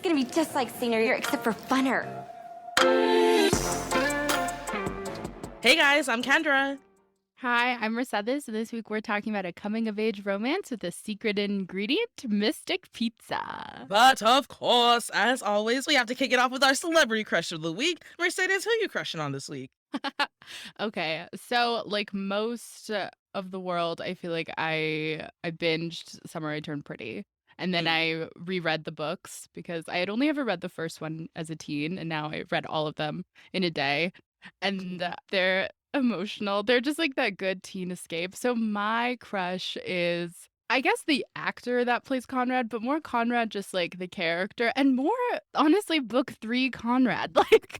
gonna be just like senior year, except for funner. Hey guys, I'm Kendra. Hi, I'm Mercedes. This week we're talking about a coming-of-age romance with a secret ingredient, Mystic Pizza. But of course, as always, we have to kick it off with our celebrity crush of the week. Mercedes, who you crushing on this week? Okay, so like most of the world, I feel like I binged Summer I Turned Pretty. And then I reread the books because I had only ever read the first one as a teen, and now I've read all of them in a day. And they're emotional. They're just like that good teen escape. So my crush is, I guess, the actor that plays Conrad, but more Conrad just like the character, and more honestly book 3 Conrad. Like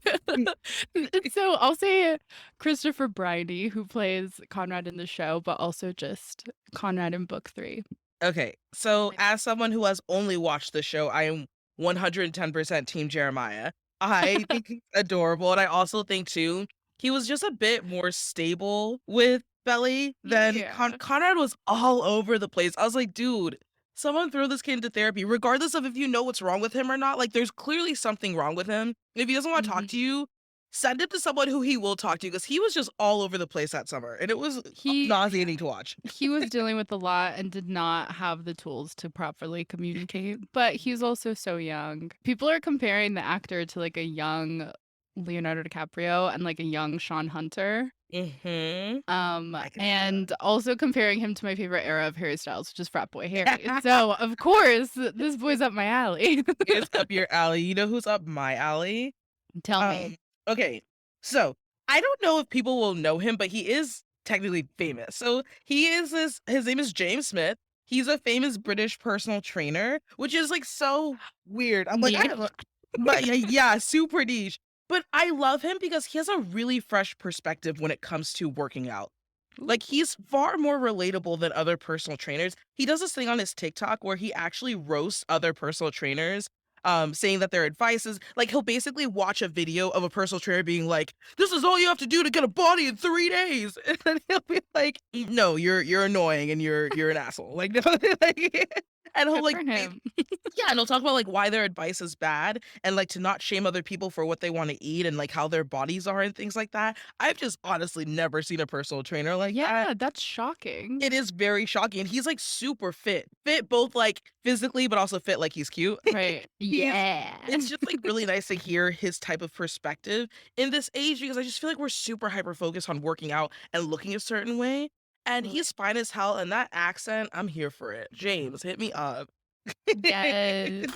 so I'll say Christopher Briney, who plays Conrad in the show, but also just Conrad in book 3. Okay, so as someone who has only watched the show, I am 110% Team Jeremiah. I think he's adorable, and I also think too he was just a bit more stable with Belly than Yeah. Conrad was all over the place. I was like, dude, someone throw this kid into therapy, regardless of if you know what's wrong with him or not. Like, there's clearly something wrong with him. If he doesn't want to talk to you, send him to someone who he will talk to, because he was just all over the place that summer, and it was nauseating to watch. He was dealing with a lot and did not have the tools to properly communicate, but he's also so young. People are comparing the actor to like a young Leonardo DiCaprio and like a young Sean Hunter. And also comparing him to my favorite era of Harry Styles, which is frat boy Harry. So of course, this boy's up my alley. It's up your alley. You know who's up my alley? Tell me. Okay, so I don't know if people will know him, but he is technically famous. So his name is James Smith. He's a famous British personal trainer, which is like so weird. I'm like, I don't know. But yeah, super niche. But I love him because he has a really fresh perspective when it comes to working out. Like, he's far more relatable than other personal trainers. He does this thing on his TikTok where he actually roasts other personal trainers, saying that their advice is like, he'll basically watch a video of a personal trainer being like, this is all you have to do to get a body in 3 days. And then he'll be like, no, you're annoying and you're an asshole. Like, and he'll like, yeah, and he'll talk about like why their advice is bad and like to not shame other people for what they want to eat and like how their bodies are and things like that. I've just honestly never seen a personal trainer like that. Yeah, that's shocking. It is very shocking. And he's like super fit both like physically, but also fit like he's cute. Right. Yeah. It's just like really nice to hear his type of perspective in this age, because I just feel like we're super hyper focused on working out and looking a certain way. And he's fine as hell, and that accent, I'm here for it. James, hit me up. Yes.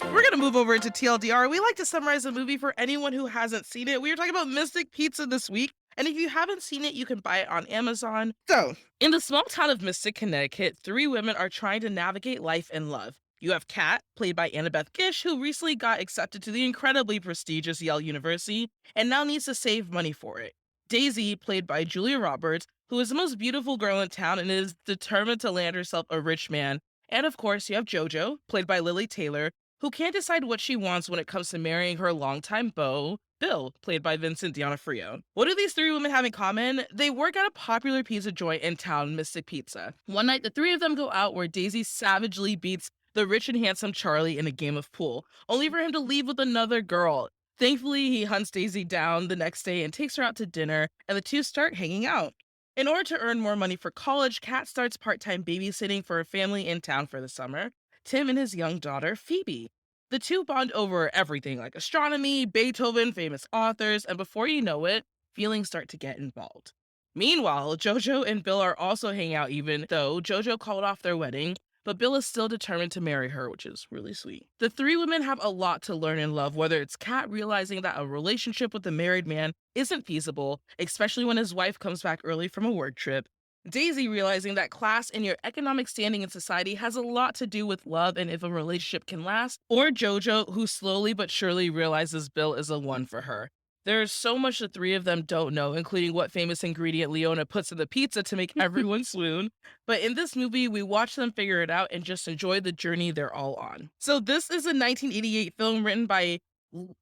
We're gonna move over to TLDR. We like to summarize a movie for anyone who hasn't seen it. We were talking about Mystic Pizza this week, and if you haven't seen it, you can buy it on Amazon. So, in the small town of Mystic, Connecticut, 3 women are trying to navigate life and love. You have Kat, played by Annabeth Gish, who recently got accepted to the incredibly prestigious Yale University and now needs to save money for it. Daisy, played by Julia Roberts, who is the most beautiful girl in town and is determined to land herself a rich man. And of course, you have JoJo, played by Lily Taylor, who can't decide what she wants when it comes to marrying her longtime beau, Bill, played by Vincent D'Onofrio. What do these 3 women have in common? They work at a popular pizza joint in town, Mystic Pizza. One night, the 3 of them go out where Daisy savagely beats the rich and handsome Charlie in a game of pool, only for him to leave with another girl. Thankfully, he hunts Daisy down the next day and takes her out to dinner, and the 2 start hanging out. In order to earn more money for college, Kat starts part-time babysitting for a family in town for the summer, Tim and his young daughter, Phoebe. The 2 bond over everything like astronomy, Beethoven, famous authors, and before you know it, feelings start to get involved. Meanwhile, JoJo and Bill are also hanging out, even though JoJo called off their wedding, but Bill is still determined to marry her, which is really sweet. The 3 women have a lot to learn and love, whether it's Kat realizing that a relationship with a married man isn't feasible, especially when his wife comes back early from a work trip, Daisy realizing that class and your economic standing in society has a lot to do with love and if a relationship can last, or JoJo, who slowly but surely realizes Bill is the one for her. There's so much the 3 of them don't know, including what famous ingredient Leona puts in the pizza to make everyone swoon. But in this movie, we watch them figure it out and just enjoy the journey they're all on. So this is a 1988 film written by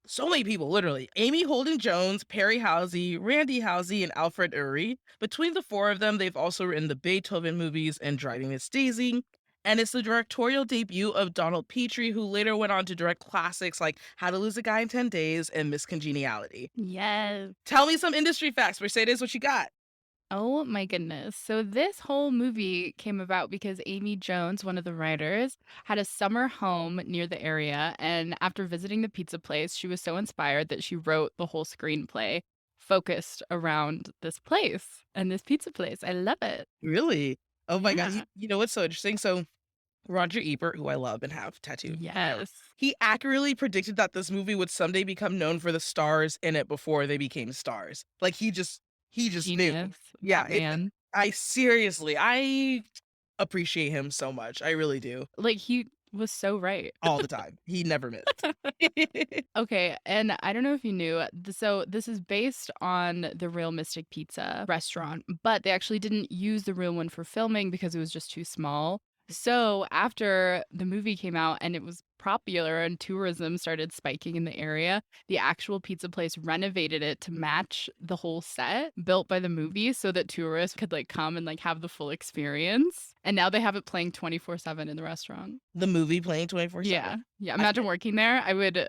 so many people, literally. Amy Holden Jones, Perry Housey, Randy Housey, and Alfred Urry. Between the 4 of them, they've also written the Beethoven movies and Driving Miss Daisy. And it's the directorial debut of Donald Petrie, who later went on to direct classics like How to Lose a Guy in 10 Days and Miss Congeniality. Yes. Tell me some industry facts. Mercedes, what you got? Oh my goodness. So this whole movie came about because Amy Jones, one of the writers, had a summer home near the area. And after visiting the pizza place, she was so inspired that she wrote the whole screenplay focused around this place and this pizza place. I love it. Really? Oh my God. Yeah. You know what's so interesting? So Roger Ebert, who I love and have tattooed, Yes. he accurately predicted that this movie would someday become known for the stars in it before they became stars. Like he just knew. Genius. Yeah, That man. I appreciate him so much. I really do. Like he was so right. All the time. He never missed. Okay, and I don't know if you knew, so this is based on the real Mystic Pizza restaurant, but they actually didn't use the real one for filming because it was just too small. So after the movie came out and it was popular and tourism started spiking in the area, the actual pizza place renovated it to match the whole set built by the movie so that tourists could like come and like have the full experience. And now they have it playing 24/7 in the restaurant. The movie playing 24/7. Yeah. Yeah. Imagine working there. I would I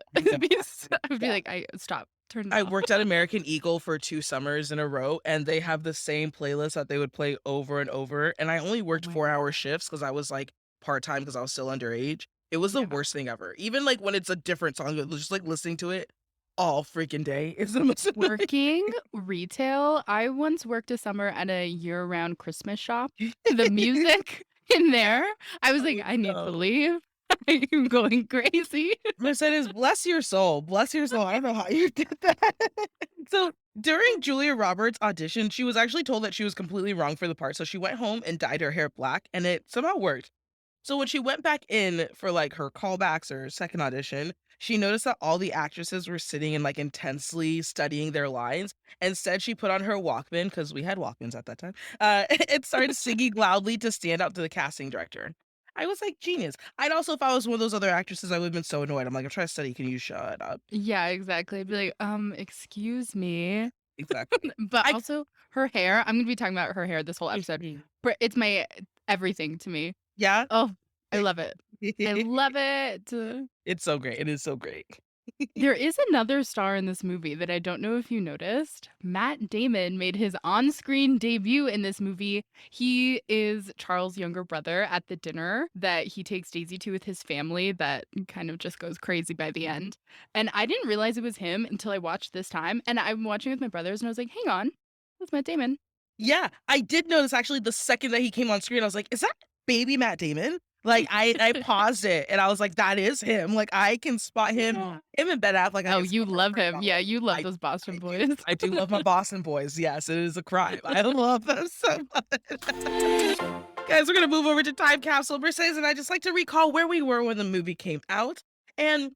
would be like, I stop. Turn it I off. worked at American Eagle for 2 summers in a row, and they have the same playlist that they would play over and over, and I only worked my 4-hour shifts because I was, like, part-time because I was still underage. It was the Yeah. worst thing ever. Even, like, when it's a different song, just, like, listening to it all freaking day is the most annoying. Working retail, I once worked a summer at a year-round Christmas shop. The music in there, I was like, Oh, I need to no. leave. I'm going crazy. Mercedes, bless your soul. Bless your soul. I don't know how you did that. So during Julia Roberts' audition, she was actually told that she was completely wrong for the part. So she went home and dyed her hair black, and it somehow worked. So when she went back in for like her callbacks or second audition, she noticed that all the actresses were sitting and like intensely studying their lines. Instead, she put on her Walkman because we had Walkmans at that time, and started singing loudly to stand out to the casting director. I was like, genius. I'd also, if I was one of those other actresses, I would have been so annoyed. I'm like, I'm trying to study. Can you shut up? Yeah, exactly. I'd be like, excuse me. Exactly. But I also her hair, I'm gonna be talking about her hair this whole episode. It's my everything to me. yeah. Oh, I love it. I love it. It's so great. It is so great. There is another star in this movie that I don't know if you noticed. Matt Damon made his on-screen debut in this movie. He is Charles' younger brother at the dinner that he takes Daisy to with his family that kind of just goes crazy by the end. And I didn't realize it was him until I watched this time. And I'm watching with my brothers and I was like, hang on, that's Matt Damon. Yeah, I did notice actually the second that he came on screen, I was like, "Is that baby Matt Damon?" Like, I paused it and I was like, "That is him." Like, I can spot him Yeah. him and Ben Affleck. I Oh, can you spot love right him. now. Yeah, you love I those Boston I do. boys. I do love my Boston boys. Yes, it is a crime. I love them so much. Guys, we're gonna move over to Time Capsule. Mercedes and I just like to recall where we were when the movie came out. And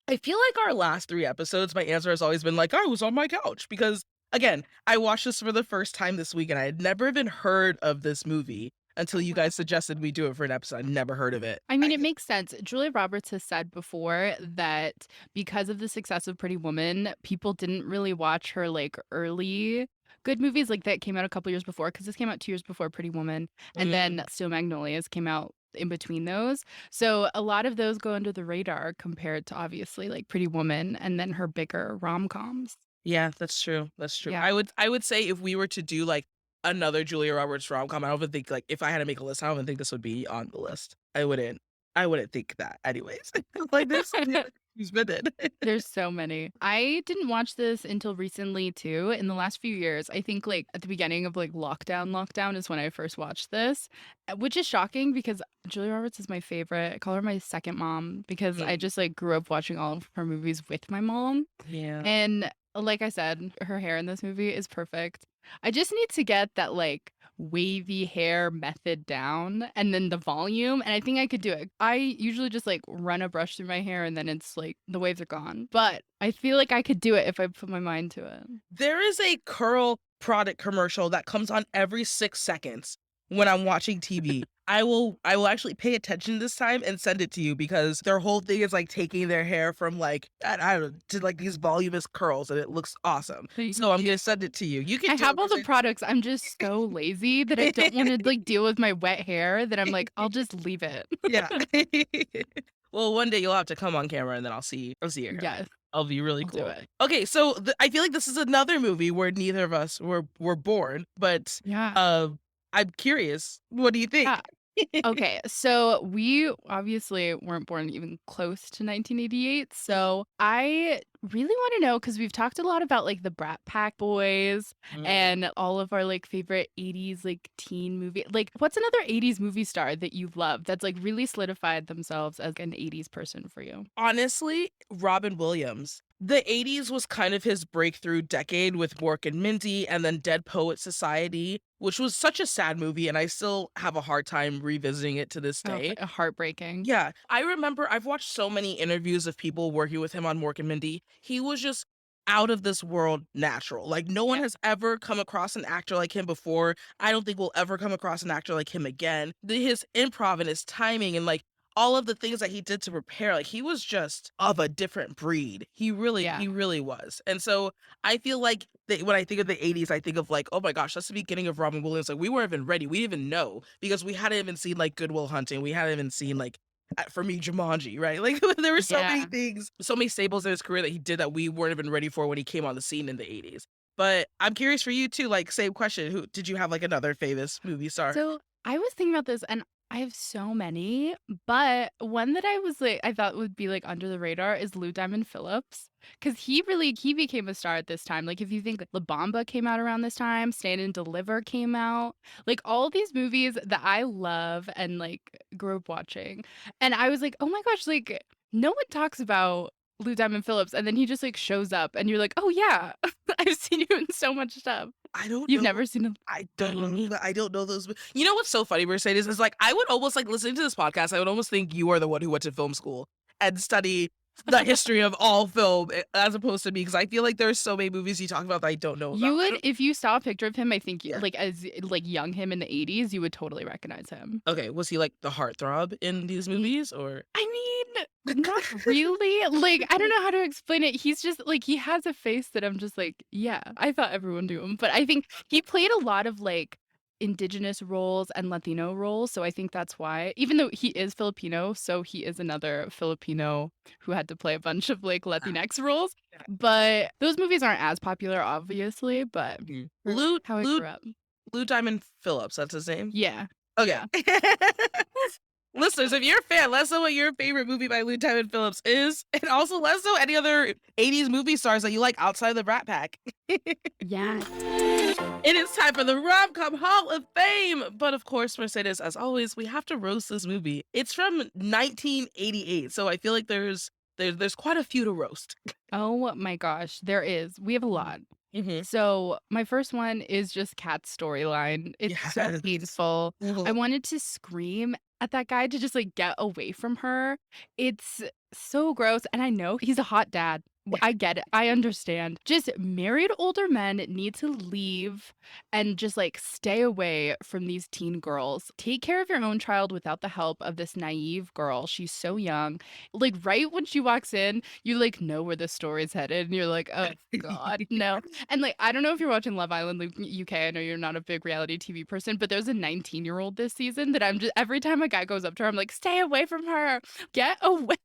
I feel like our last 3 episodes, my answer has always been like, "I was on my couch," because, again, I watched this for the first time this week, and I had never even heard of this movie until you guys suggested we do it for an episode. I'd never heard of it. I mean, it makes sense. Julia Roberts has said before that because of the success of Pretty Woman, people didn't really watch her like early good movies like that came out a couple years before because this came out 2 years before Pretty Woman, and then Steel Magnolias came out in between those. So a lot of those go under the radar compared to obviously like Pretty Woman and then her bigger rom-coms. Yeah, that's true. That's true. Yeah. I would say if we were to do, like, another Julia Roberts rom-com, I don't even think, like, if I had to make a list, I don't even think this would be on the list. I wouldn't think that anyways. Like, there's so many she's been in. There's so many. I didn't watch this until recently too. In the last few years, I think like at the beginning of like lockdown is when I first watched this, which is shocking because Julia Roberts is my favorite. I call her my second mom because I just like grew up watching all of her movies with my mom. Yeah. And like I said, her hair in this movie is perfect. I just need to get that like wavy hair method down and then the volume, and I think I could do it. I usually just like run a brush through my hair and then it's like the waves are gone. But I feel like I could do it if I put my mind to it. There is a curl product commercial that comes on every 6 seconds when I'm watching TV. I will actually pay attention this time and send it to you because their whole thing is like taking their hair from like I don't know to like these voluminous curls and it looks awesome. So I'm gonna send it to you. You can I do have all the it. products. I'm just so lazy that I don't want to like deal with my wet hair that I'm like, I'll just leave it. Yeah. Well, one day you'll have to come on camera and then I'll see your hair. Yes, I'll be really I'll do cool. it. Okay, so I feel like this is another movie where neither of us were born, but Yeah. I'm curious. What do you think? Yeah. Okay, so we obviously weren't born even close to 1988. So I really want to know because we've talked a lot about like the Brat Pack boys Mm. and all of our like favorite 80s like teen movie. Like, what's another 80s movie star that you love that's like really solidified themselves as an 80s person for you? Honestly, Robin Williams. The 80s was kind of his breakthrough decade with Mork and Mindy and then Dead Poet Society, which was such a sad movie, and I still have a hard time revisiting it to this Oh, day. heartbreaking. Yeah, I remember I've watched so many interviews of people working with him on Mork and Mindy. He was just out of this world natural. Like no one Yeah. has ever come across an actor like him before. I don't think we'll ever come across an actor like him again. His improv and his timing and like all of the things that he did to prepare, like he was just of a different breed. Yeah. He really was. And so I feel like when I think of the 80s, I think of like, oh my gosh, that's the beginning of Robin Williams. Like we weren't even ready. We didn't even know because we hadn't even seen like Good Will Hunting. We hadn't even seen like for me, Jumanji, right? Like there were so many Yeah. things, so many staples in his career that he did that we weren't even ready for when he came on the scene in the 80s. But I'm curious for you too, like same question. Who did you have like another famous movie star? So I was thinking about this and I have so many, but one that I was like, I thought would be like under the radar is Lou Diamond Phillips. Cause he became a star at this time. Like if you think La Bamba came out around this time, Stand and Deliver came out, like all these movies that I love and like grew up watching. And I was like, oh my gosh, like no one talks about Lou Diamond Phillips. And then he just like shows up and you're like, oh yeah, I've seen you in so much stuff. I don't You've know. never seen him. I don't know those. You know what's so funny, Mercedes, is like I would almost like listening to this podcast. I would almost think you are the one who went to film school and study the history of all film as opposed to me because I feel like there's so many movies you talk about that I don't know about. You would, if you saw a picture of him, I think, Yeah. like as like young him in the 80s, you would totally recognize him. Okay, was he like the heartthrob in these movies or? I mean, not really. Like, I don't know how to explain it. He's just like he has a face that I'm just like, yeah, I thought everyone knew him. But I think he played a lot of like indigenous roles and Latino roles. So I think that's why, even though he is Filipino, so he is another Filipino who had to play a bunch of like Latinx roles. Yeah. But those movies aren't as popular, obviously, but Lou how I Lou grew up. Lou Diamond Phillips, that's his name? Yeah. Okay. Yeah. Listeners, if you're a fan, let us know what your favorite movie by Lou Diamond Phillips is. And also let us know any other 80s movie stars that you like outside of the Brat Pack. Yeah. It is time for the Rom-Com Hall of Fame. But of course, Mercedes, as always, we have to roast this movie. It's from 1988, so I feel like there's quite a few to roast. Oh my gosh, there is. We have a lot. Mm-hmm. So my first one is just Kat's storyline. It's so Yes. painful. I Mhm. wanted to scream at that guy to just like get away from her. It's so gross. And I know he's a hot dad. I get it. I understand. Just married older men need to leave and just like stay away from these teen girls. Take care of your own child without the help of this naive girl. She's so young. Like right when she walks in, you like know where the story's headed and you're like, oh God, no. And like, I don't know if you're watching Love Island UK. I know you're not a big reality TV person, but there's a 19-year-old this season that I'm just every time a guy goes up to her, I'm like, stay away from her. Get away.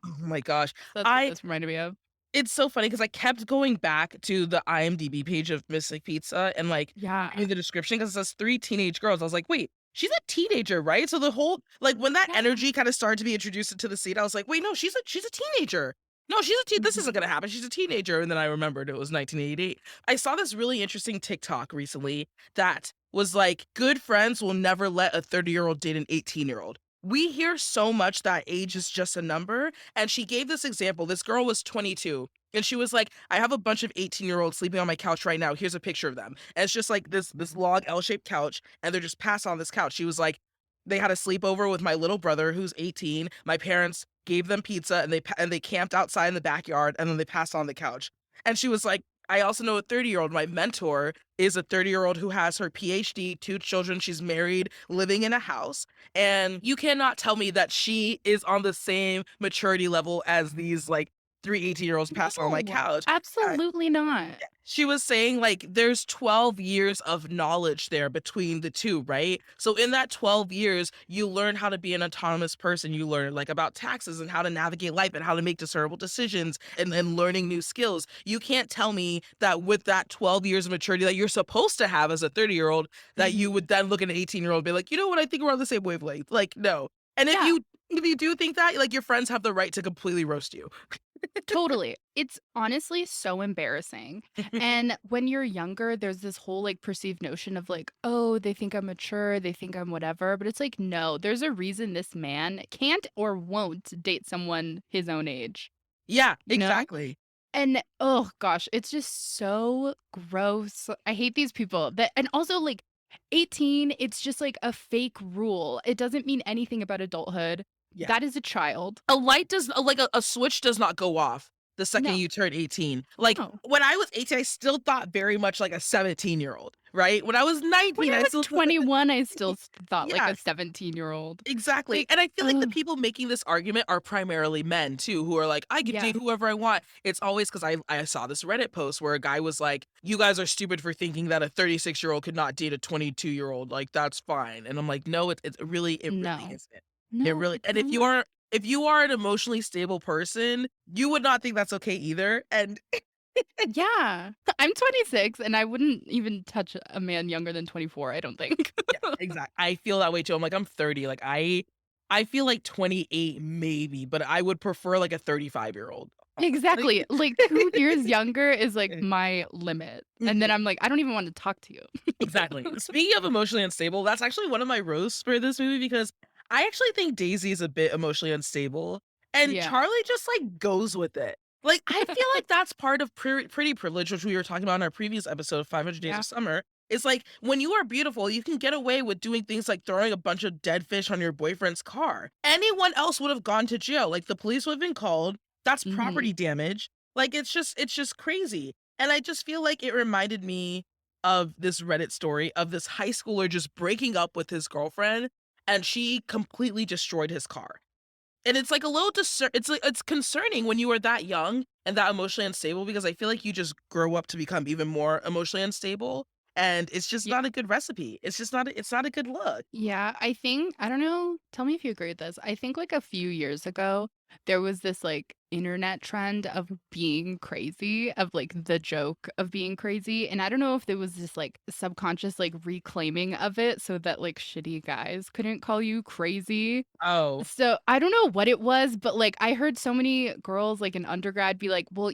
Oh my gosh. That's what this reminded me of. It's so funny because I kept going back to the IMDb page of Mystic Pizza and like Yeah. reading the description because it says 3 teenage girls. I was like, wait, she's a teenager, right? So the whole like when that Yeah. energy kind of started to be introduced into the scene, I was like, wait, no, she's a teenager. No, she's a teen. This isn't gonna happen. She's a teenager. And then I remembered it was 1988. I saw this really interesting TikTok recently that was like, good friends will never let a 30-year-old date an 18-year-old. We hear so much that age is just a number. And she gave this example. This girl was 22. And she was like, I have a bunch of 18-year-olds sleeping on my couch right now. Here's a picture of them. And it's just like this long L-shaped couch, and they're just passed on this couch. She was like, they had a sleepover with my little brother who's 18. My parents gave them pizza and they camped outside in the backyard and then they passed on the couch. And she was like, I also know a 30-year-old. My mentor is a 30-year-old who has her PhD, 2 children. She's married, living in a house. And you cannot tell me that she is on the same maturity level as these like 3 18-year-olds passing on my No, couch. absolutely not. She was saying like there's 12 years of knowledge there between the two, right? So in that 12 years, you learn how to be an autonomous person. You learn like about taxes and how to navigate life and how to make discernible decisions and learning new skills. You can't tell me that with that 12 years of maturity that you're supposed to have as a 30-year-old, that you Mhm. would then look at an 18-year-old and be like, you know what, I think we're on the same wavelength. Like, no. And Yeah. if you do think that, like your friends have the right to completely roast you. Totally. It's honestly so embarrassing. And when you're younger, there's this whole like perceived notion of like, oh, they think I'm mature, they think I'm whatever. But it's like, no, there's a reason this man can't or won't date someone his own age, Yeah, you know? exactly. And oh gosh, it's just so gross. I hate these people that, and also like 18, it's just like a fake rule. It doesn't mean anything about adulthood. Yeah. That is a child. A light does like a switch does not go off the second No, you turn 18. Like no. when I was 18, I still thought very much like a 17-year-old, right? When I was When 19, I I was still thought, 21, I still thought like yeah, a 17-year-old. exactly. Like, And I feel like the ugh, people making this argument are primarily men too, who are like, I can yeah. date whoever I want. It's always because I saw this Reddit post where a guy was like, you guys are stupid for thinking that a 36-year-old could not date a 22-year-old. Like that's fine. And I'm like, no, it really No. isn't. It No, really, it's and not. if you are an emotionally stable person, you would not think that's okay either. And Yeah. I'm 26 and I wouldn't even touch a man younger than 24, I don't think. yeah, exactly. I feel that way too. I'm like, I'm 30. Like I feel like 28 maybe, but I would prefer like a 35-year-old. Honestly. Exactly. Like 2 years younger is like my limit. And then Mhm. I'm like, I don't even want to talk to you. Exactly. Speaking of emotionally unstable, that's actually one of my roasts for this movie because I actually think Daisy is a bit emotionally unstable, and Yeah. Charlie just like goes with it. Like I feel like that's part of pretty privilege, which we were talking about in our previous episode of 500 Days Yeah. of Summer. It's like when you are beautiful, you can get away with doing things like throwing a bunch of dead fish on your boyfriend's car. Anyone else would have gone to jail. Like the police would have been called. That's Mhm. property damage. Like it's just crazy. And I just feel like it reminded me of this Reddit story of this high schooler just breaking up with his girlfriend and she completely destroyed his car. And it's like a little it's like it's concerning when you are that young and that emotionally unstable because I feel like you just grow up to become even more emotionally unstable and it's just Yeah. not a good recipe. It's just not it's not a good look. Yeah, I think I don't know, tell me if you agree with this. I think like a few years ago, there was this like internet trend of being crazy, of like the joke of being crazy. And I don't know if there was this like subconscious like reclaiming of it so that like shitty guys couldn't call you crazy. Oh, So I don't know what it was, but like I heard so many girls like in undergrad be like, well,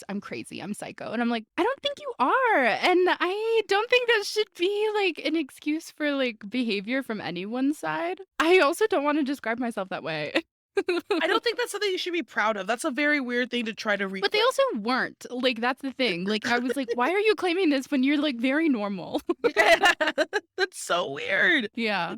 I'm crazy, I'm psycho. And I'm like, I don't think you are. And I don't think that should be like an excuse for like behavior from anyone's side. I also don't want to describe myself that way. I don't think that's something you should be proud of. That's a very weird thing to try to But they reclaim. also weren't. Like, that's the thing. Like, I was like, why are you claiming this when you're like very normal? Yeah. That's so weird. Yeah.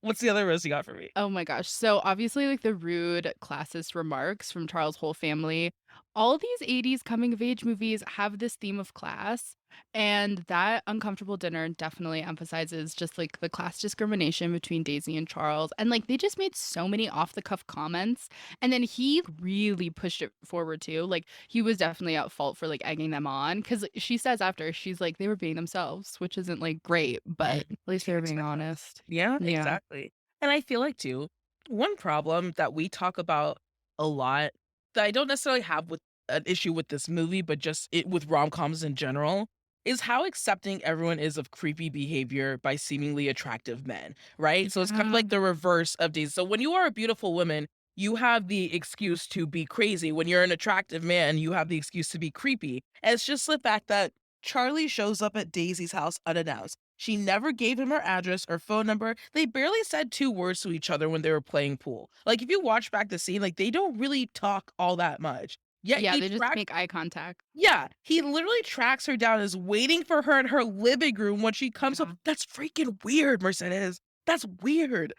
What's the other roast you got for me? Oh my gosh. So obviously like the rude classist remarks from Charles' whole family. All these 80s coming of age movies have this theme of class, and that uncomfortable dinner definitely emphasizes just like the class discrimination between Daisy and Charles. And like they just made so many off the cuff comments, and then he really pushed it forward too. Like he was definitely at fault for like egging them on, cuz she says after she's like they were being themselves, which isn't like great, but at least they Can't were being expect that. honest. Yeah, Yeah. exactly. And I feel like too, one problem that we talk about a lot that I don't necessarily have with an issue with this movie, but just it with rom-coms in general, is how accepting everyone is of creepy behavior by seemingly attractive men, right? So it's kind of Yeah. like the reverse of these. So when you are a beautiful woman, you have the excuse to be crazy. When you're an attractive man, you have the excuse to be creepy. And it's just the fact that Charlie shows up at Daisy's house unannounced. She never gave him her address or phone number. They barely said 2 words to each other when they were playing pool. Like, if you watch back the scene, like, they don't really talk all that much. Yet Yeah, he they just tracks make eye contact. yeah, he literally tracks her down, is waiting for her in her living room when she comes up. Yeah. That's freaking weird, Mercedes. That's weird.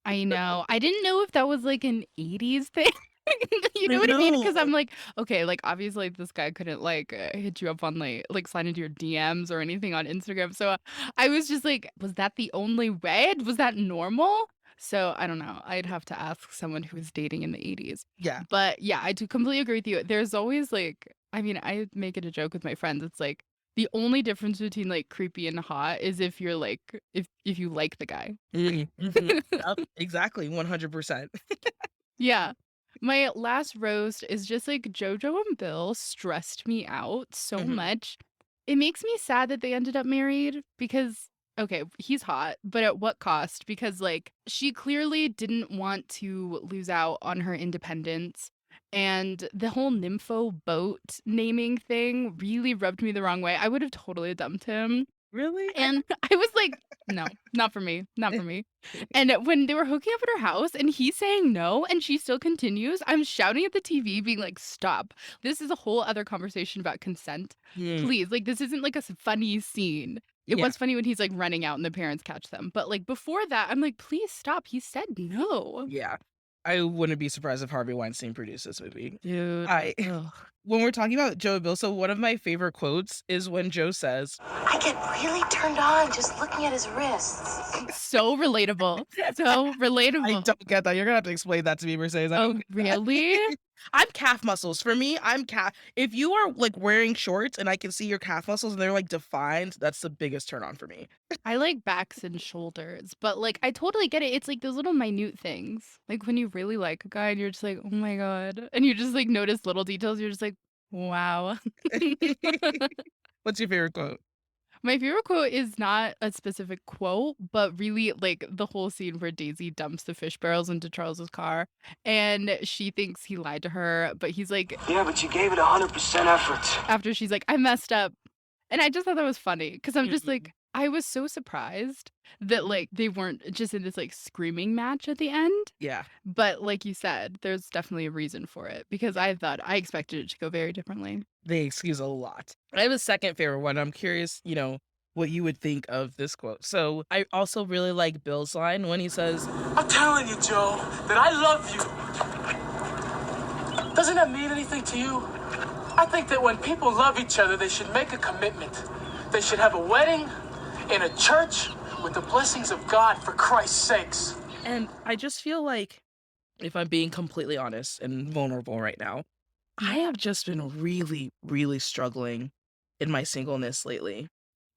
I know. I didn't know if that was like an 80s thing. You I know what I mean? Because know. I'm like, okay, like obviously this guy couldn't like hit you up on like slide into your DMs or anything on Instagram. So I was just like, was that the only way? Was that normal? So I don't know. I'd have to ask someone who was dating in the 80s. Yeah. But yeah, I do completely agree with you. There's always like, I mean, I make it a joke with my friends. It's like the only difference between like creepy and hot is if you're like if you like the guy. Yep, exactly. 100%. Yeah. My last roast is just like JoJo and Bill stressed me out so Mhm. much. It makes me sad that they ended up married because, okay, he's hot, but at what cost? Because, like, she clearly didn't want to lose out on her independence. And the whole nympho boat naming thing really rubbed me the wrong way. I would have totally dumped him. Really? And I was like, no, not for me, not for me. And when they were hooking up at her house and he's saying no and she still continues, I'm shouting at the TV, being like, stop. This is a whole other conversation about consent. Mm, Please, like, this isn't like a funny scene. It yeah. was funny when he's like running out and the parents catch them. But like before that, I'm like, please stop. He said no. Yeah. I wouldn't be surprised if Harvey Weinstein produced this movie. Dude. I Ugh. when we're talking about Joe and Bill, so one of my favorite quotes is when Joe says, I get really turned on just looking at his wrists. So relatable. So I relatable. don't get that. You're gonna have to explain that to me, Mercedes. I don't Oh, get that. really? I'm calf muscles. For me, I'm calf. If you are like wearing shorts and I can see your calf muscles and they're like defined, that's the biggest turn on for me. I like backs and shoulders, but like I totally get it. It's like those little minute things. Like when you really like a guy and you're just like, oh my God. And you just like notice little details. You're just like, wow. What's your favorite quote? My favorite quote is not a specific quote, but really like the whole scene where Daisy dumps the fish barrels into Charles's car and she thinks he lied to her, but he's like, Yeah, but you gave it 100% effort. after she's like, I messed up. And I just thought that was funny because I'm just Mhm. like, I was so surprised that like they weren't just in this like screaming match at the end. Yeah, But like you said, there's definitely a reason for it because I expected it to go very differently. they excuse a lot. I have a second favorite one. I'm curious, what you would think of this quote. So I also really like Bill's line when he says, I'm telling you, Joe, that I love you. Doesn't that mean anything to you? I think that when people love each other, they should make a commitment. They should have a wedding in a church with the blessings of God for Christ's sakes. and I just feel like, if I'm being completely honest and vulnerable right now, I have just been really, really struggling in my singleness lately.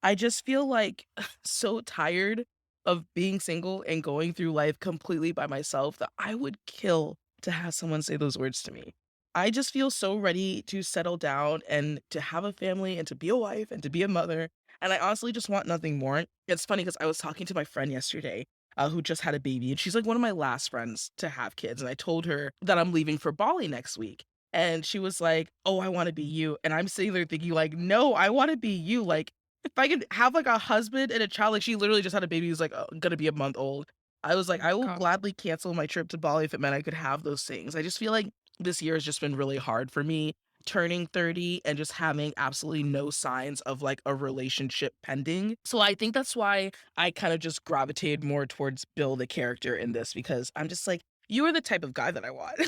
I just feel like so tired of being single and going through life completely by myself that I would kill to have someone say those words to me. I just feel so ready to settle down and to have a family and to be a wife and to be a mother. And I honestly just want nothing more. It's funny because I was talking to my friend yesterday who just had a baby, and she's like one of my last friends to have kids. And I told her that I'm leaving for Bali next week. And she was like, "Oh, I want to be you." And I'm sitting there thinking, like, no, I want to be you. Like, if I could have like a husband and a child, like she literally just had a baby who's like gonna be a month old. I was like, I will God. gladly cancel my trip to Bali if it meant I could have those things. I just feel like this year has just been really hard for me, turning 30 and just having absolutely no signs of like a relationship pending. So I think that's why I kind of just gravitated more towards Bill, the character in this, because I'm just like, you are the type of guy that I want.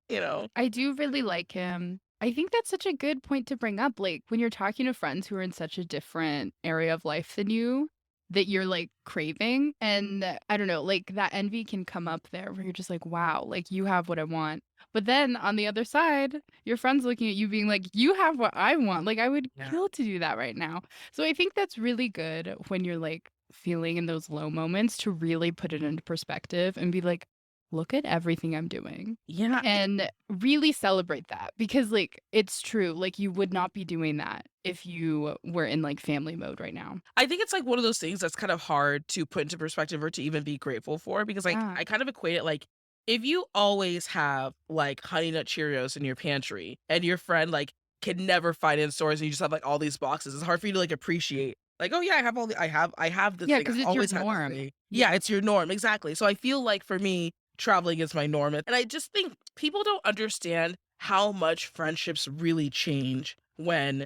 you know? I do really like him. I think that's such a good point to bring up. Like when you're talking to friends who are in such a different area of life than you, that you're like craving. And I don't know, like that envy can come up there where you're just like, wow, like you have what I want. But then on the other side, your friends looking at you being like, you have what I want. Like I would Yeah. kill to do that right now. So I think that's really good when you're like feeling in those low moments to really put it into perspective and be like, look at everything I'm doing Yeah. and really celebrate that because like it's true, like you would not be doing that if you were in like family mode right now. I think it's like one of those things that's kind of hard to put into perspective or to even be grateful for, because like Yeah. I kind of equate it like, if you always have like Honey Nut Cheerios in your pantry and your friend like can never find it in stores and you just have like all these boxes, it's hard for you to like appreciate like, oh yeah, I have all the I have this Yeah, thing. because I it's your always had this norm. thing. Yeah, it's your norm. Exactly. So I feel like for me, traveling is my norm. And I just think people don't understand how much friendships really change when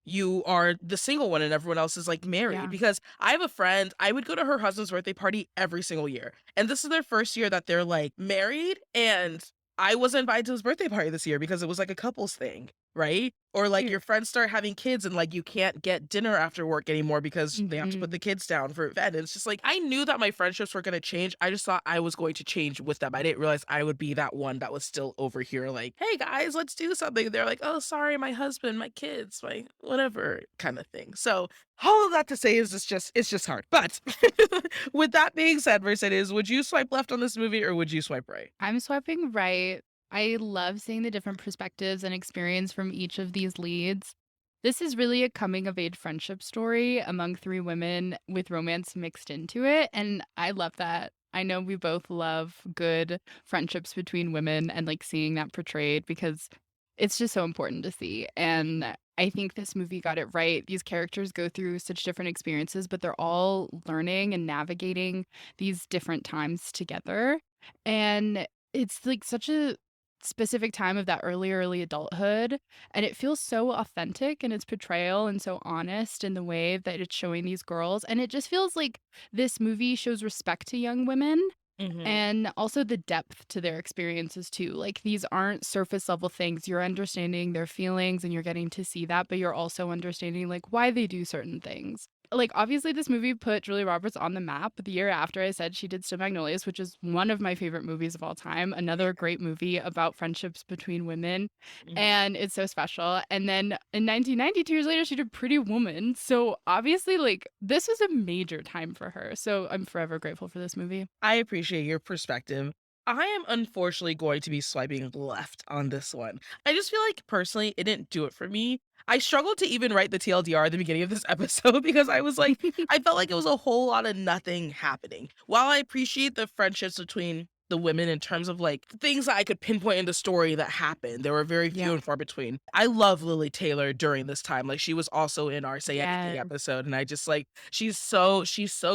you are the single one and everyone else is like married. Yeah. Because I have a friend, I would go to her husband's birthday party every single year. And this is their first year that they're like married. And I wasn't invited to his birthday party this year because it was like a couples thing, right? Or like your friends start having kids and like you can't get dinner after work anymore because they have to put the kids down for bed. And it's just like I knew that my friendships were going to change. I just thought I was going to change with them. I didn't realize I would be that one that was still over here like, hey guys, let's do something. They're like, oh, sorry, my husband, my kids, my whatever kind of thing. So all of that to say is it's just hard. But with that being said, Mercedes, would you swipe left on this movie or would you swipe right? I'm swiping right. I love seeing the different perspectives and experience from each of these leads. This is really a coming of age friendship story among three women with romance mixed into it. And I love that. I know we both love good friendships between women and like seeing that portrayed because it's just so important to see. And I think this movie got it right. These characters go through such different experiences, but they're all learning and navigating these different times together. And it's like such a specific time of that early adulthood. And it feels so authentic in its portrayal and so honest in the way that it's showing these girls. And it just feels like this movie shows respect to young women and also the depth to their experiences too. Like these aren't surface level things. You're understanding their feelings and you're getting to see that, but you're also understanding like why they do certain things. Like obviously this movie put Julia Roberts on the map. The year after I said she did Stone Magnolias, which is one of my favorite movies of all time. Another great movie about friendships between women. And it's so special. And then in 1990, 2 years later, she did Pretty Woman. So obviously like this was a major time for her. So I'm forever grateful for this movie. I appreciate your perspective. I am unfortunately going to be swiping left on this one. I just feel like personally, it didn't do it for me. I struggled to even write the TLDR at the beginning of this episode because I was like, I felt like it was a whole lot of nothing happening. While I appreciate the friendships between the women in terms of like things that I could pinpoint in the story that happened, there were very few and far between. I love Lily Taylor during this time. Like she was also in our Say Anything episode, and I just like she's so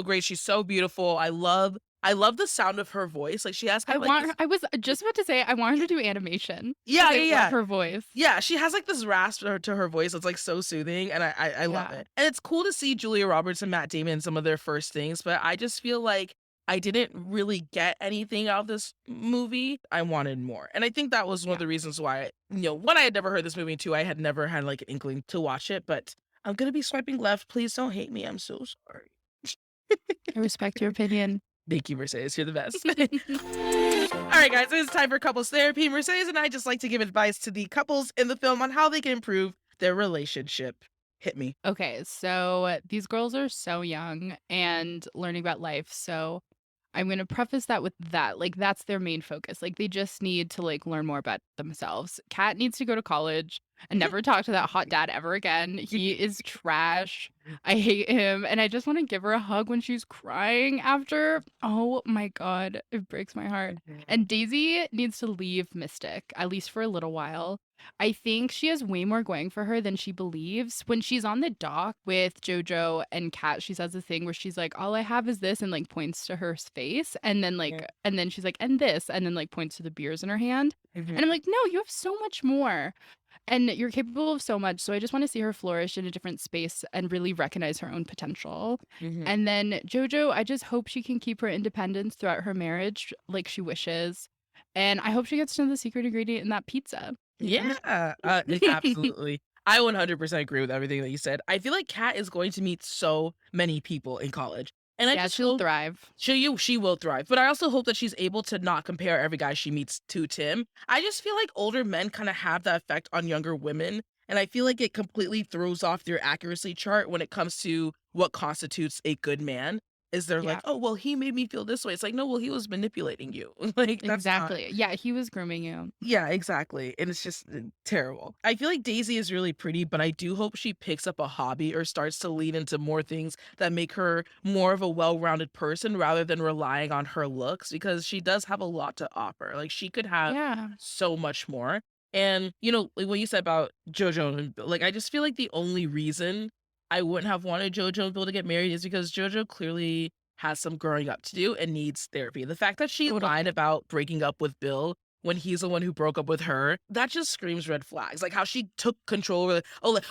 great. She's so beautiful. I love the sound of her voice. Like she has kind of like I was just about to say I want her to do animation. Yeah, I love her voice. Yeah, she has like this rasp to her voice that's like so soothing, and I love it. And it's cool to see Julia Roberts and Matt Damon in some of their first things, but I just feel like I didn't really get anything out of this movie. I wanted more. And I think that was one of the reasons why, one, I had never heard this movie, and two, I had never had like an inkling to watch it, but I'm going to be swiping left. Please don't hate me. I'm so sorry. I respect your opinion. Thank you, Mercedes. You're the best. All right, guys, it's time for couples therapy. Mercedes and I just like to give advice to the couples in the film on how they can improve their relationship. Hit me. Okay, so these girls are so young and learning about life. So I'm going to preface that with that. Like, that's their main focus. Like, they just need to, like, learn more about themselves. Kat needs to go to college and never talk to that hot dad ever again. He is trash. I hate him. And I just want to give her a hug when she's crying after. Oh, my God. It breaks my heart. And Daisy needs to leave Mystic, at least for a little while. I think she has way more going for her than she believes. When she's on the dock with Jojo and Kat, she says a thing where she's like, all I have is this, and like points to her face. And then and then she's like, and this, and then like points to the beers in her hand. And I'm like, no, you have so much more. And you're capable of so much. So I just want to see her flourish in a different space and really recognize her own potential. And then Jojo, I just hope she can keep her independence throughout her marriage like she wishes. And I hope she gets to know the secret ingredient in that pizza. Yeah, absolutely. I 100% agree with everything that you said. I feel like Kat is going to meet so many people in college. And I just she'll hope thrive. she will thrive. But I also hope that she's able to not compare every guy she meets to Tim. I just feel like older men kind of have that effect on younger women. And I feel like it completely throws off their accuracy chart when it comes to what constitutes a good man. Is they're like, oh, well, he made me feel this way. It's like, no, well, he was manipulating you. Like, that's exactly. Yeah, he was grooming you. Yeah, exactly. And it's just terrible. I feel like Daisy is really pretty, but I do hope she picks up a hobby or starts to lean into more things that make her more of a well-rounded person rather than relying on her looks, because she does have a lot to offer. Like, she could have so much more. And, like what you said about JoJo and Bill, like, I just feel like the only reason I wouldn't have wanted JoJo and Bill to get married is because JoJo clearly has some growing up to do and needs therapy. The fact that she lied about breaking up with Bill when he's the one who broke up with her, that just screams red flags. Like how she took control of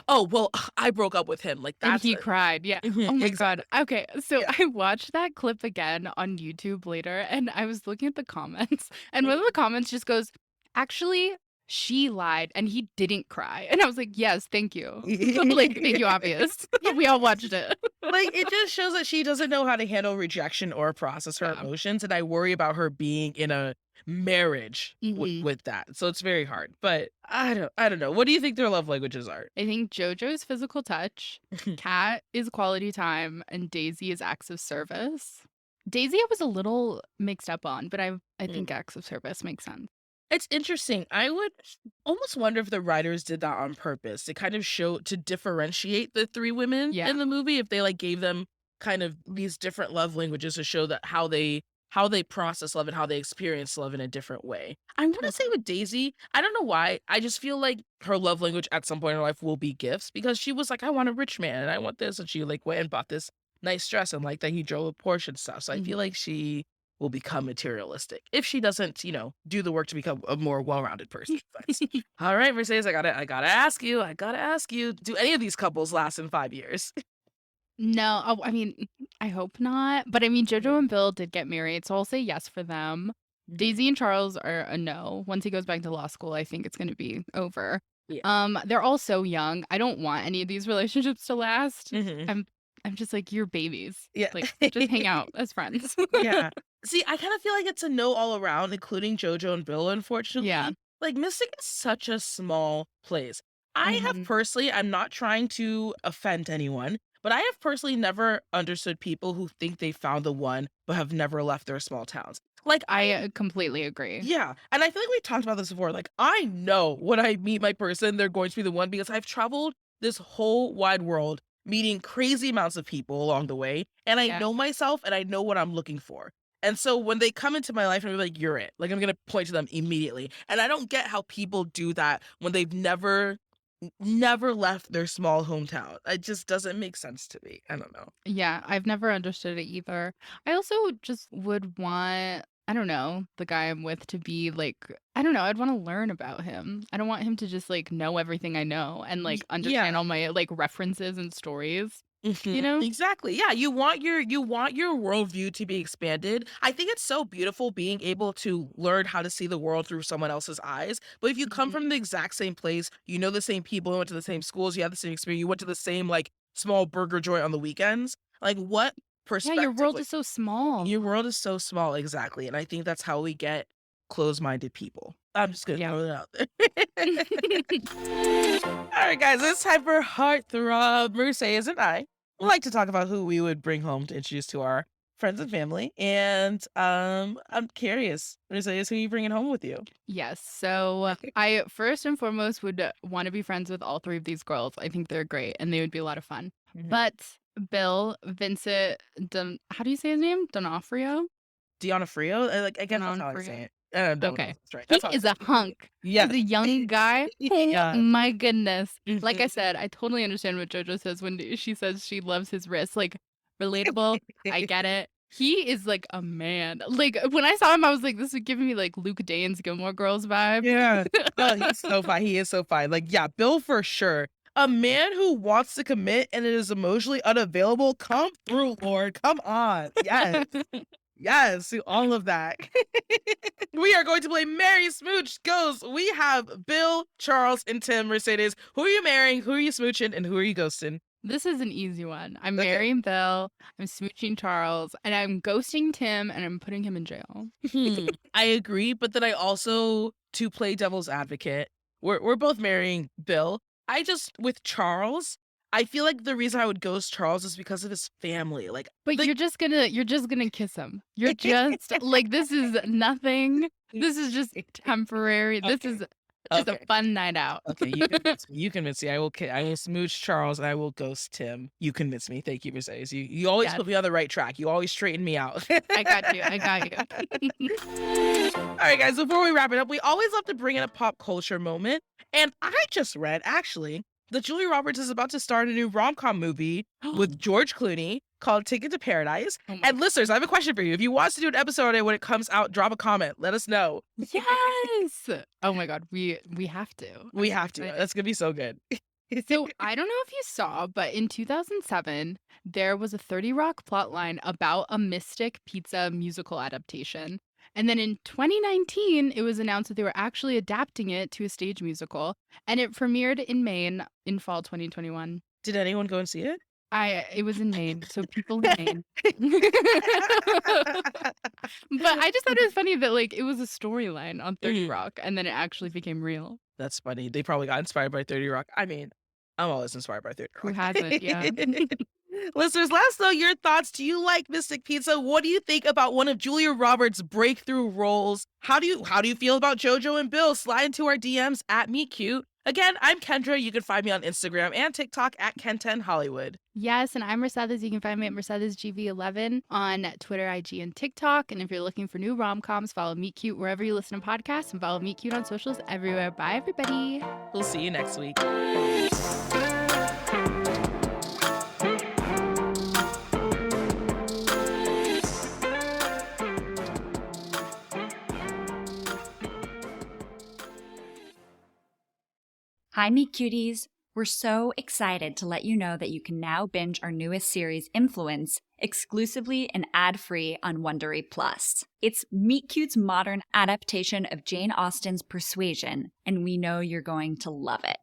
well, I broke up with him. Like that's and he cried. Yeah. Oh my God. Okay. So I watched that clip again on YouTube later and I was looking at the comments and one of the comments just goes, actually, she lied and he didn't cry. And I was like, yes, thank you. Like, thank you, obvious. We all watched it. Like, it just shows that she doesn't know how to handle rejection or process her Yeah. emotions, and I worry about her being in a marriage Mhm. with that. So it's very hard. But I don't know. What do you think their love languages are? I think JoJo's physical touch, Kat is quality time, and Daisy is acts of service. Daisy I was a little mixed up on, but I think acts of service makes sense. It's interesting. I would almost wonder if the writers did that on purpose to kind of show to differentiate the three women Yeah. in the movie. If they like gave them kind of these different love languages to show that how they process love and how they experience love in a different way. I want to say with Daisy, I don't know why. I just feel like her love language at some point in her life will be gifts because she was like, I want a rich man and I want this, and she like went and bought this nice dress and like that he drove a Porsche and stuff. So I feel like she will become materialistic if she doesn't, do the work to become a more well-rounded person. All right, Mercedes, I gotta ask you. Do any of these couples last in 5 years? No, I mean, I hope not. But I mean, JoJo and Bill did get married, so I'll say yes for them. Daisy and Charles are a no. Once he goes back to law school, I think it's going to be over. Yeah. They're all so young. I don't want any of these relationships to last. Mhm. I'm just like, you're babies. Yeah. Like, just hang out as friends. Yeah. See, I kind of feel like it's a no all around, including JoJo and Bill, unfortunately. Yeah. Like, Mystic is such a small place. I have Mhm. personally, I'm not trying to offend anyone, but I have personally never understood people who think they found the one but have never left their small towns. Like, I completely agree. yeah. And I feel like we talked about this before. Like, I know when I meet my person, they're going to be the one because I've traveled this whole wide world meeting crazy amounts of people along the way. And I Yeah. know myself and I know what I'm looking for. And so when they come into my life and be like, you're it, like I'm going to point to them immediately. And I don't get how people do that when they've never left their small hometown. It just doesn't make sense to me. I don't know. Yeah, I've never understood it either. I also just would want, I don't know, the guy I'm with to be like, I don't know, I'd want to learn about him. I don't want him to just like know everything I know and like understand all my like references and stories, you know? Exactly. Yeah, you want your worldview to be expanded. I think it's so beautiful being able to learn how to see the world through someone else's eyes. But if you come Mhm. from the exact same place, you know the same people, you went to the same schools, you have the same experience, you went to the same like small burger joint on the weekends. Like what Yeah, perspective? your world like, is so small. your world is so small, exactly. And I think that's how we get closed-minded people. I'm just gonna Yeah. throw it out there. All right, guys, it's time for Heartthrob. Mercedes and I would like to talk about who we would bring home to introduce to our friends and family. And I'm curious, Mercedes, who are you bringing home with you? Yes. So I first and foremost would want to be friends with all three of these girls. I think they're great and they would be a lot of fun. Mhm. But Bill, Vincent, how do you say his name? D'Onofrio? D'Onofrio? I guess that's how I D'Onofrio. say it. I don't know. Okay. That's right. He That's how I is say a it. hunk. Yeah. He's a young guy. Yeah. Oh my goodness. Like I Mhm. said, I totally understand what JoJo says when she says she loves his wrist. Like, relatable. I get it. He is like a man. Like, when I saw him, I was like, this is giving me like Luke Dane's Gilmore Girls vibe. Yeah. No, he's so fine. He is so fine. Like, yeah, Bill for sure. A man who wants to commit and is emotionally unavailable. Come through, Lord. Come on. Yes. Yes, to all of that. We are going to play Mary Smooch Ghost. We have Bill, Charles, and Tim. Mercedes. Who are you marrying? Who are you smooching? And who are you ghosting? This is an easy one. I'm Okay. marrying Bill, I'm smooching Charles, and I'm ghosting Tim, and I'm putting him in jail. I agree, but then I also, to play devil's advocate, we're both marrying Bill. I just, with Charles, I feel like the reason I would ghost Charles is because of his family. Like, But you're just gonna kiss him. You're just like, this is nothing. This is just temporary. This Okay. is just Okay. a fun night out. Okay, you convince me. I will smooch Charles and I will ghost Tim. You convince me. Thank you, Mercedes. You always Yes. put me on the right track. You always straighten me out. I got you. I got you. All right, guys, before we wrap it up, we always love to bring in a pop culture moment. And I just read, actually, that Julia Roberts is about to star in a new rom-com movie with George Clooney called Ticket to Paradise. Oh my And listeners, I have a question for you. If you want us to do an episode on it when it comes out, drop a comment. Let us know. Yes. Oh my God. We have to. We I'm have to. excited. That's going to be so good. So I don't know if you saw, but in 2007, there was a 30 Rock plotline about a Mystic Pizza musical adaptation. And then in 2019, it was announced that they were actually adapting it to a stage musical, and it premiered in Maine in fall 2021. Did anyone go and see it? It was in Maine, so people in Maine. But I just thought it was funny that like it was a storyline on 30 Rock, and then it actually became real. That's funny. They probably got inspired by 30 Rock. I mean, I'm always inspired by 30 Rock. Who hasn't? Yeah. Listeners, let us know your thoughts. Do you like Mystic Pizza? What do you think about one of Julia Roberts' breakthrough roles? How do you feel about JoJo and Bill? Slide into our DMs at MeetCute. Again, I'm Kendra. You can find me on Instagram and TikTok at Ken10Hollywood. Yes, and I'm Mercedes. You can find me at MercedesGV11 on Twitter, IG, and TikTok. And if you're looking for new rom-coms, follow MeetCute wherever you listen to podcasts, and follow MeetCute on socials everywhere. Bye, everybody. We'll see you next week. Hi, Meet Cuties. We're so excited to let you know that you can now binge our newest series, Influence, exclusively and ad-free on Wondery Plus. It's Meet Cute's modern adaptation of Jane Austen's Persuasion, and we know you're going to love it.